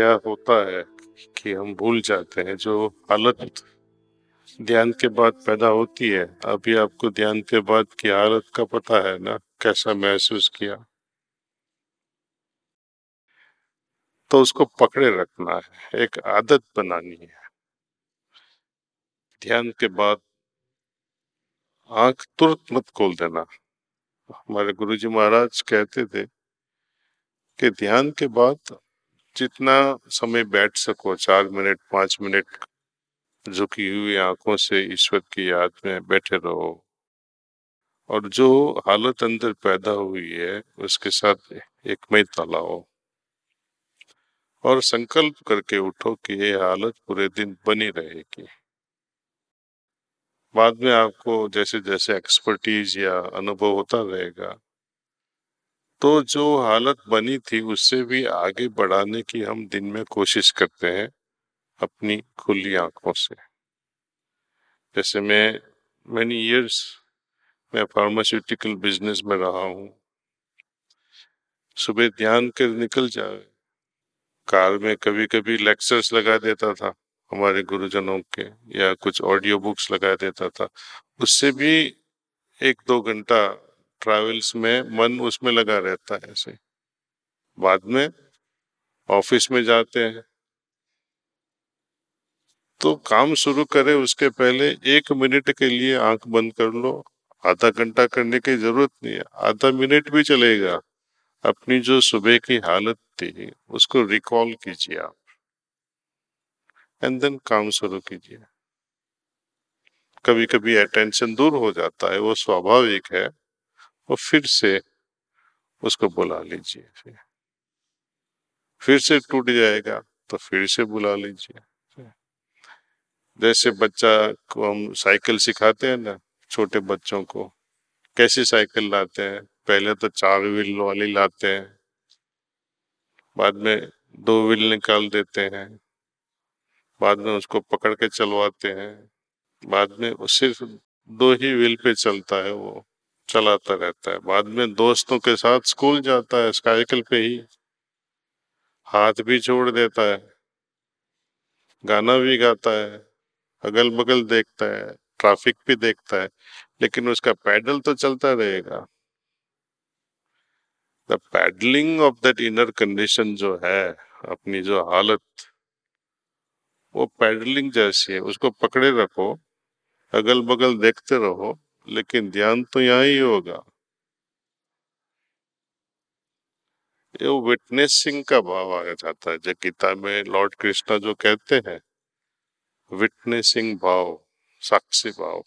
क्या होता है कि हम भूल जाते हैं जो हालत ध्यान के बाद पैदा होती है। अभी आपको ध्यान के बाद की हालत का पता है ना, कैसा महसूस किया। तो उसको पकड़े रखना है, एक आदत बनानी है। ध्यान के बाद आंख तुरंत मत खोल देना। हमारे गुरुजी महाराज कहते थे कि ध्यान के बाद जितना समय बैठ सको, 4 मिनट 5 मिनट, झुकी हुई आंखों से ईश्वर की याद में बैठे रहो और जो हालत अंदर पैदा हुई है उसके साथ एक मई लाओ और संकल्प करके उठो कि ये हालत पूरे दिन बनी रहेगी। बाद में आपको जैसे जैसे एक्सपर्टीज या अनुभव होता रहेगा तो जो हालत बनी थी उससे भी आगे बढ़ाने की हम दिन में कोशिश करते हैं अपनी खुली आंखों से। जैसे मैं मेनी इयर्स मैं फार्मास्यूटिकल बिजनेस में रहा हूँ। सुबह ध्यान कर निकल जाए, कार में कभी कभी लेक्चर्स लगा देता था हमारे गुरुजनों के, या कुछ ऑडियो बुक्स लगा देता था। उससे भी 1-2 घंटा ट्रैवल्स में मन उसमें लगा रहता है ऐसे। बाद में ऑफिस में जाते हैं तो काम शुरू करें उसके पहले 1 मिनट के लिए आंख बंद कर लो। आधा घंटा करने की जरूरत नहीं है, आधा मिनट भी चलेगा। अपनी जो सुबह की हालत थी उसको रिकॉल कीजिए आप, एंड देन काम शुरू कीजिए। कभी कभी अटेंशन दूर हो जाता है, वो स्वाभाविक है, और फिर से उसको बुला लीजिए। फिर से टूट जाएगा तो फिर से बुला लीजिए। जैसे बच्चा को हम साइकिल सिखाते हैं ना, छोटे बच्चों को कैसी साइकिल लाते हैं, पहले तो 4 व्हील वाली लाते हैं, बाद में 2 व्हील निकाल देते हैं, बाद में उसको पकड़ के चलवाते हैं, बाद में वो सिर्फ 2 ही व्हील पे चलता है, वो चलाता रहता है। बाद में दोस्तों के साथ स्कूल जाता है साइकिल पे ही, हाथ भी छोड़ देता है, गाना भी गाता है, अगल बगल देखता है, ट्रैफिक भी देखता है, लेकिन उसका पैडल तो चलता रहेगा। The pedalling of that inner condition जो है, अपनी जो हालत, वो पैडलिंग जैसी है, उसको पकड़े रखो, अगल बगल देखते रहो, लेकिन ध्यान तो यहाँ ही होगा। ये विटनेसिंग का भाव आ जाता है, जो गीता में लॉर्ड कृष्णा जो कहते हैं, विटनेसिंग भाव, साक्षी भाव।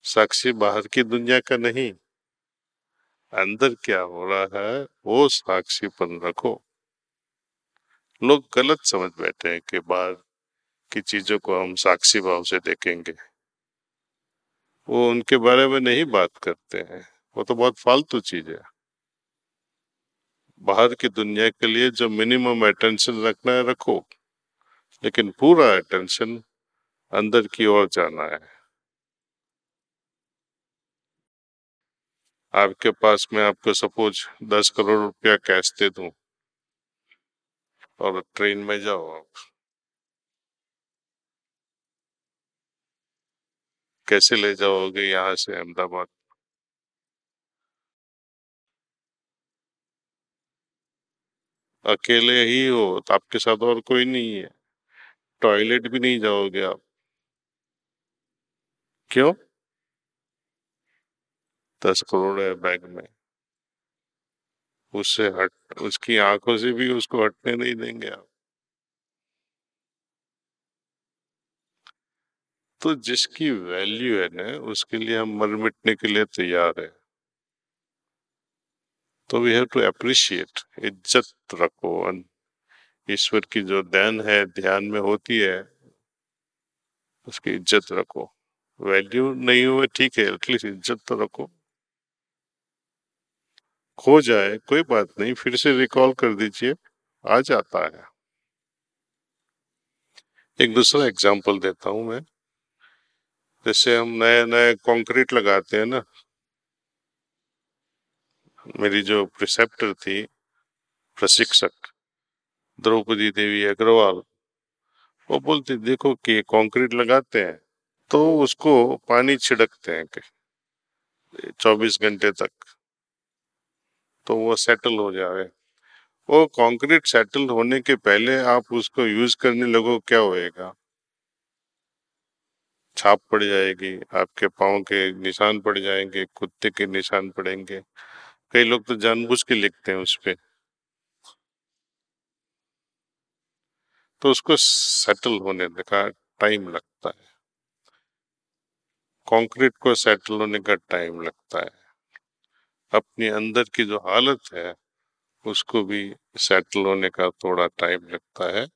साक्षी बाहर की दुनिया का नहीं, अंदर क्या हो रहा है वो साक्षीपन रखो। लोग गलत समझ बैठे हैं कि बाहर की चीजों को हम साक्षी भाव से देखेंगे, वो उनके बारे में नहीं बात करते हैं, वो तो बहुत फालतू चीज है। बाहर की दुनिया के लिए जो मिनिमम अटेंशन रखना है रखो, लेकिन पूरा अटेंशन अंदर की ओर जाना है। आपके पास में आपको सपोज 10 करोड़ रुपया कैश दे दूं और ट्रेन में जाओ आप, कैसे ले जाओगे यहाँ से अहमदाबाद? अकेले ही हो तो आपके साथ और कोई नहीं है, टॉयलेट भी नहीं जाओगे आप। क्यों? 10 करोड़ है बैग में, उससे हट, उसकी आंखों से भी उसको हटने नहीं देंगे आप। तो जिसकी वैल्यू है ना, उसके लिए हम मर मिटने के लिए तैयार है। तो वी हैव टू अप्रिशिएट, इज्जत रखो। ईश्वर की जो देन है ध्यान में होती है, उसकी इज्जत रखो। वैल्यू नहीं हुए ठीक है, एटलीस्ट इज्जत तो रखो। खो जाए कोई बात नहीं, फिर से रिकॉल कर दीजिए, आ जाता है। एक दूसरा एग्जांपल देता हूं मैं। जैसे हम नए नए कंक्रीट लगाते हैं ना, मेरी जो प्रिसेप्टर थी, प्रशिक्षक, द्रौपदी देवी अग्रवाल, वो बोलती देखो कि कंक्रीट लगाते हैं तो उसको पानी छिड़कते हैं 24 घंटे तक, तो वो सेटल हो जाए। वो कंक्रीट सेटल होने के पहले आप उसको यूज करने लगो, क्या होएगा? छाप पड़ जाएगी, आपके पाँव के निशान पड़ जाएंगे, कुत्ते के निशान पड़ेंगे। कई लोग तो जानबूझ के लिखते हैं उस पे। तो उसको सेटल होने का टाइम लगता है, कंक्रीट को सेटल होने का टाइम लगता है। अपने अंदर की जो हालत है उसको भी सेटल होने का थोड़ा टाइम लगता है।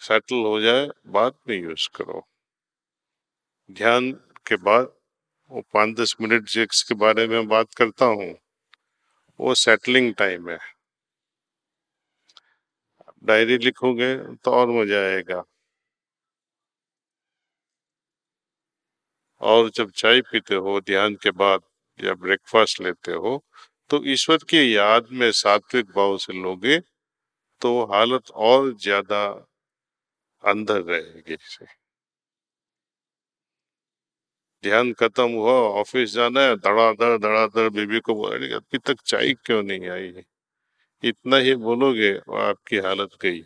सेटल हो जाए बाद में यूज करो। ध्यान के बाद वो 5-10 मिनट जिसके बारे में बात करता हूँ, वो सेटलिंग टाइम है। डायरी लिखोगे तो और मजा आएगा। और जब चाय पीते हो ध्यान के बाद या ब्रेकफास्ट लेते हो, तो ईश्वर की याद में सात्विक भाव से लोगे तो हालत और ज्यादा अंदर रहेगी। ध्यान खत्म हुआ, ऑफिस जाना है, धड़ाधड़ बीबी को बोला अभी तक चाय क्यों नहीं आई? इतना ही बोलोगे और आपकी हालत गई।